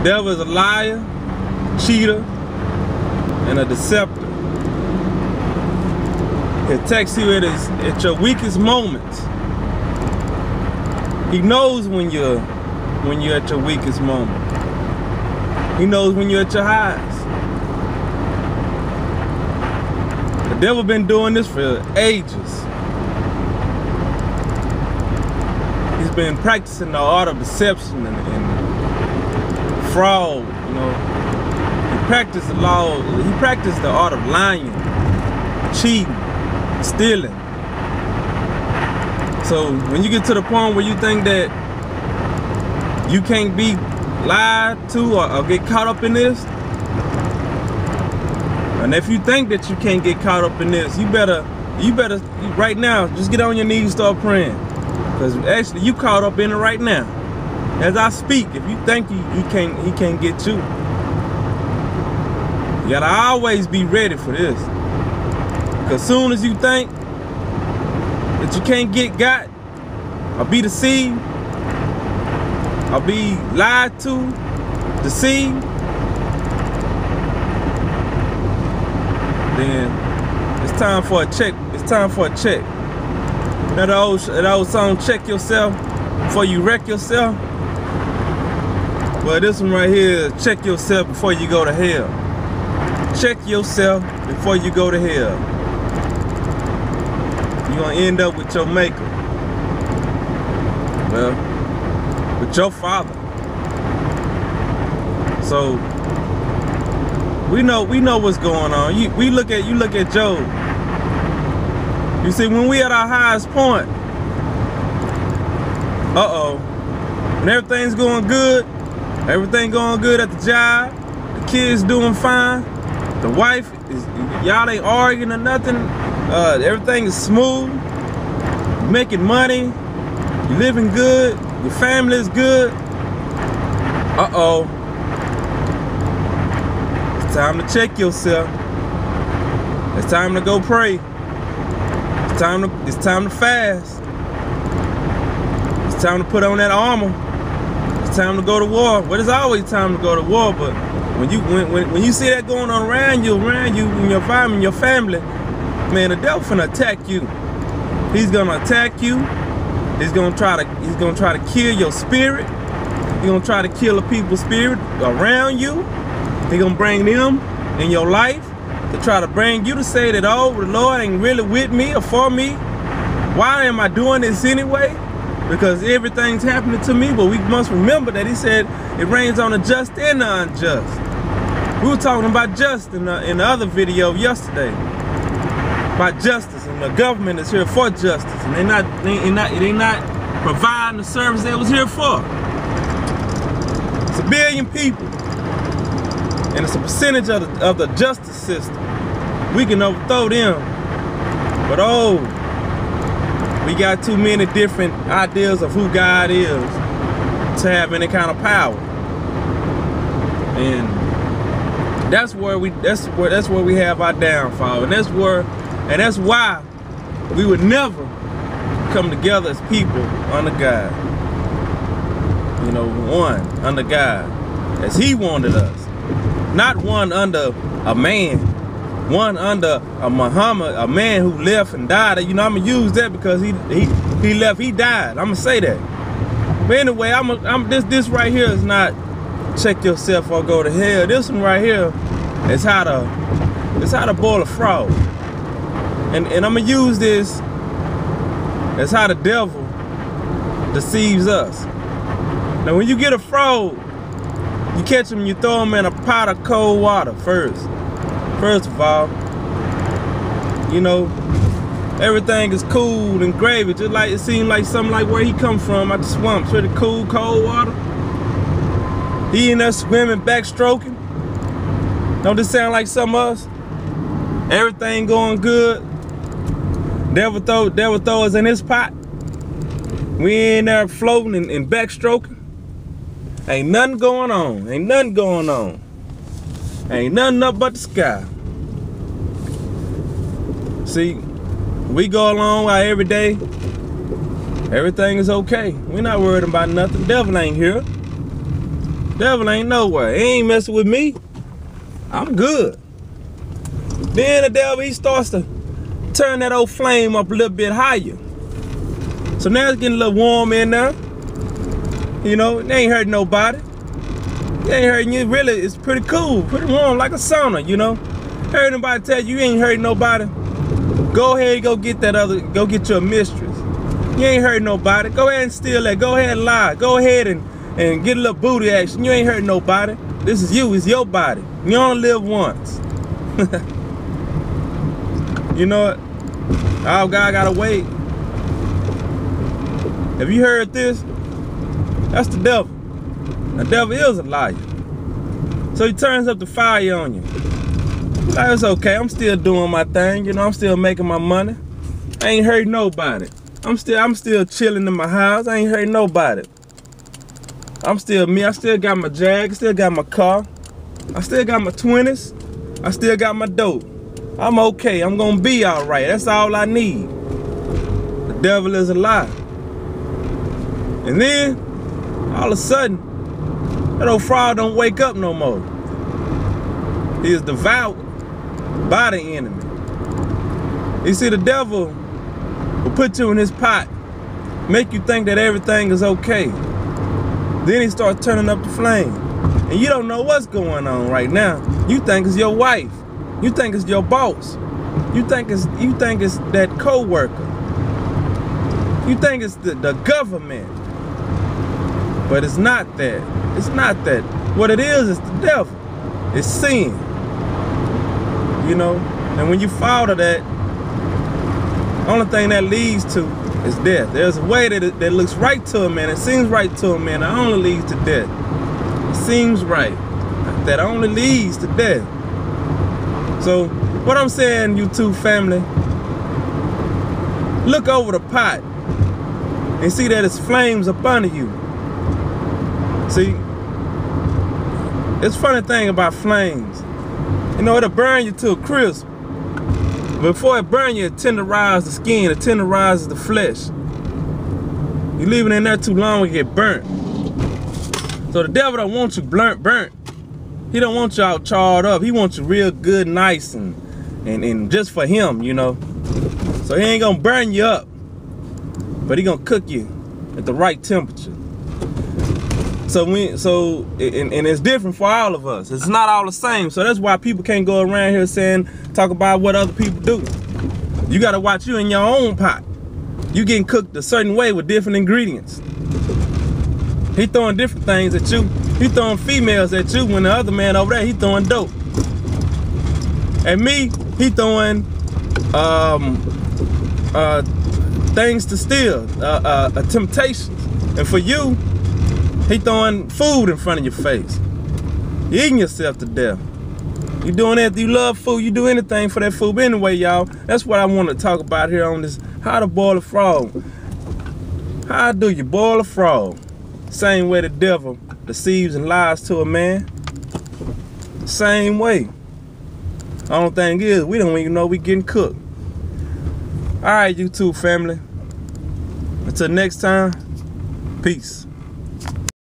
Devil is a liar, cheater, and a deceptor. He'll text you at your weakest moments. He knows when you're at your weakest moment. He knows when you're at your highest. The devil been doing this for ages. He's been practicing the art of deception and fraud, you know. He practiced the art of lying, cheating, stealing. So when you get to the point where you think that you can't be lied to or get caught up in this, and if you think that you can't get caught up in this, you better right now just get on your knees and start praying, because actually you caught up in it right now as I speak. If you think he can't get you, you gotta always be ready for this, because soon as you think that you can't get got or be deceived or be lied to, deceived, then it's time for a check. It's time for a check. That old song, check yourself before you wreck yourself. Well, this one right here is check yourself before you go to hell. Check yourself before you go to hell. You're gonna end up with your maker. Well, with your father. So we know what's going on. You look at Job. You see, when we at our highest point, when everything's going good, everything going good at the job, the kids doing fine, the wife is, y'all ain't arguing or nothing, everything is smooth, you're making money, you're living good, your family is good. It's time to check yourself. It's time to go pray. It's time to fast. It's time to put on that armor. It's time to go to war. Well, it's always time to go to war, but when you see that going on around you, in your environment, your family, man, the devil finna attack you. He's gonna attack you. He's gonna try to kill your spirit. He's gonna try to kill the people's spirit around you. He's gonna bring them in your life to try to bring you to say that, oh, the Lord ain't really with me or for me. Why am I doing this anyway? Because everything's happening to me. But we must remember that he said it rains on the just and the unjust. We were talking about justice in the other video yesterday. About justice, and the government is here for justice, and they not providing the service they was here for. It's 1 billion people, and it's a percentage of the justice system. We can overthrow them, but we got too many different ideas of who God is to have any kind of power, and that's where we have our downfall, and that's why we would never come together as people under God. You know, one under God, as He wanted us, not one under a man, one under a Muhammad, a man who left and died. You know, I'm gonna use that because he left, he died. I'm gonna say that. But anyway, this right here is not check yourself or go to hell. This one right here is how to boil a frog. And I'm gonna use this as how the devil deceives us. Now, when you get a frog, you catch him, you throw him in a pot of cold water first. First of all, you know, everything is cool and gravy, just like it seemed like something like where he come from, out the swamps, pretty cool, cold water. He in there swimming, backstroking. Don't this sound like some of us? Everything going good. Devil throw us in his pot. We in there floating and backstroking. Ain't nothing going on. Ain't nothing going on. Ain't nothing up but the sky. See, we go along our every day. Everything is okay. We're not worried about nothing. The devil ain't here. Devil ain't nowhere. He ain't messing with me. I'm good. Then the devil, he starts to turn that old flame up a little bit higher. So now it's getting a little warm in there. You know, it ain't hurting nobody. It ain't hurting you. Really, it's pretty cool, pretty warm, like a sauna, you know. Heard anybody tell you ain't hurting nobody? Go ahead and go get go get your mistress. You ain't hurting nobody. Go ahead and steal that. Go ahead and lie. Go ahead and get a little booty action. You ain't hurting nobody. This is you. It's your body. You only live once. You know what? Oh, God gotta wait. Have you heard this? That's the devil. The devil is a liar. So he turns up the fire on you. Like, it's okay. I'm still doing my thing. You know, I'm still making my money. I ain't hurting nobody. I'm still chilling in my house. I ain't hurting nobody. I'm still me. I still got my Jag. I still got my car. I still got my 20s. I still got my dope. I'm okay. I'm gonna be all right. That's all I need. The devil is a lie. And then, all of a sudden, that old fraud don't wake up no more. He is devoured by the enemy. You see, the devil will put you in his pot, make you think that everything is okay. Then he starts turning up the flame. And you don't know what's going on right now. You think it's your wife. You think it's your boss. You think it's that co-worker. You think it's the government. But it's not that. It's not that. What it is the devil. It's sin. You know? And when you fall to that, only thing that leads to is death. There's a way that looks right to a man. It seems right to a man. That only leads to death. It seems right. That only leads to death. So, what I'm saying, YouTube family, look over the pot and see that it's flames up under you. See, it's a funny thing about flames. You know, it'll burn you to a crisp. Before it burn you, it tenderizes the skin, it tenderizes the flesh. You leave it in there too long, it get burnt. So the devil don't want you burnt. He don't want you all charred up. He wants you real good, nice, and just for him, you know. So he ain't gonna burn you up, but he gonna cook you at the right temperature. So it's different for all of us. It's not all the same. So that's why people can't go around here talk about what other people do. You gotta watch you in your own pot. You getting cooked a certain way with different ingredients. He throwing different things at you. He throwing females at you when the other man over there, he throwing dope. And me, he throwing things to steal, temptations. And for you, he throwing food in front of your face. You eating yourself to death. You doing that, you love food, you do anything for that food. But anyway, y'all, that's what I want to talk about here on this, how to boil a frog. How do you boil a frog? Same way the devil deceives and lies to a man. Same way. Only thing is, we don't even know we getting cooked. All right, YouTube family. Until next time, peace.